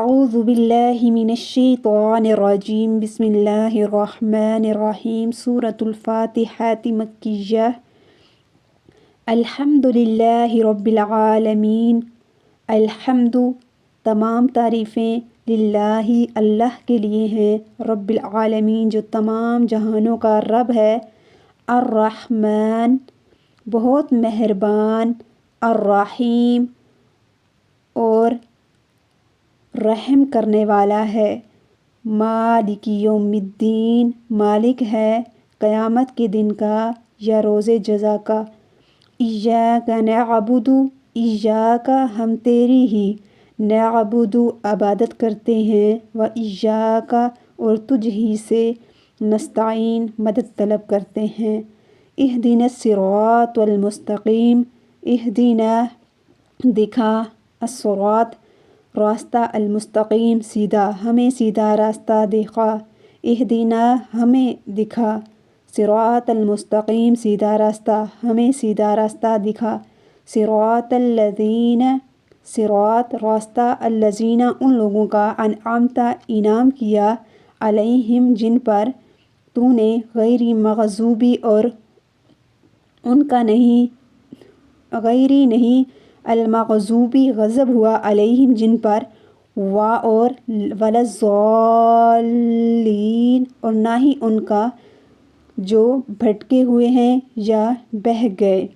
اعوذ باللہ من الشیطان الرجیم بسم اللہ الرحمن الرحیم سورة الفاتحة مکیہ الحمد للہ رب العالمین الحمد تمام تعریفیں للہ اللہ کے لیے ہیں رب العالمین جو تمام جہانوں کا رب ہے الرحمن بہت مہربان الرحیم اور رحم کرنے والا ہے مالک یوم الدین مالک ہے قیامت کے دن کا یا روز جزا کا ایاک نعبد ایاک ہم تیری ہی نعبد عبادت کرتے ہیں و ایاک اور تجھ ہی سے نستعین مدد طلب کرتے ہیں اہدنا الصراط المستقیم اہدنا دکھا الصراط راستہ المستقیم سیدھا ہمیں سیدھا راستہ دکھا اہدنا ہمیں دکھا صراط المستقیم سیدھا راستہ ہمیں سیدھا راستہ دکھا صراط الذین صراط راستہ الذین ان لوگوں کا انعمت انعام کیا علیہم جن پر تو نے غیر مغضوبی اور ان کا نہیں غیری نہیں المغضوبی غضب ہوا علیہم جن پر اور ولا الضالین اور نہ ہی ان کا جو بھٹکے ہوئے ہیں یا بہک گئے۔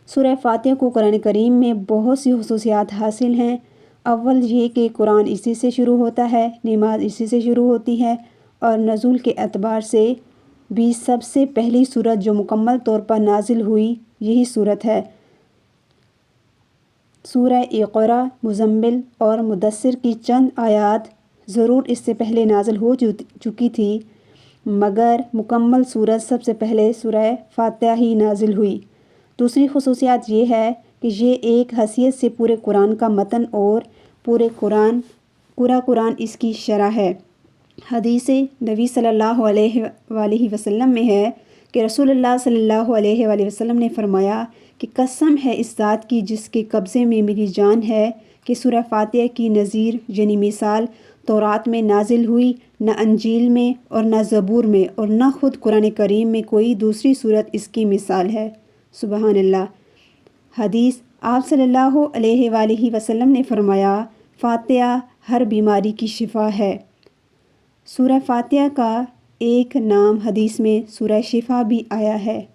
سورہ فاتحہ کو قرآن کریم میں بہت سی خصوصیات حاصل ہیں۔ اول یہ کہ قرآن اسی سے شروع ہوتا ہے، نماز اسی سے شروع ہوتی ہے اور نزول کے اعتبار سے بھی سب سے پہلی سورت جو مکمل طور پر نازل ہوئی یہی سورت ہے۔ سورہ اقرا، مزمل اور مدثر کی چند آیات ضرور اس سے پہلے نازل ہو چکی تھی مگر مکمل سورت سب سے پہلے سورہ فاتحہ ہی نازل ہوئی۔ دوسری خصوصیات یہ ہے کہ یہ ایک حیثیت سے پورے قرآن کا متن اور پورا قرآن اس کی شرح ہے۔ حدیث نبی صلی اللہ علیہ وآلہ وسلم میں ہے کہ رسول اللہ صلی اللہ علیہ وآلہ وسلم نے فرمایا کہ قسم ہے اس ذات کی جس کے قبضے میں میری جان ہے کہ سورہ فاتحہ کی نظیر یعنی مثال تورات میں نازل ہوئی نہ انجیل میں اور نہ زبور میں اور نہ خود قرآن کریم میں کوئی دوسری سورت اس کی مثال ہے۔ سبحان اللہ۔ حدیث آپ صلی اللہ علیہ وآلہ وسلم نے فرمایا فاتحہ ہر بیماری کی شفا ہے۔ سورہ فاتحہ کا ایک نام حدیث میں سورہ شفا بھی آیا ہے۔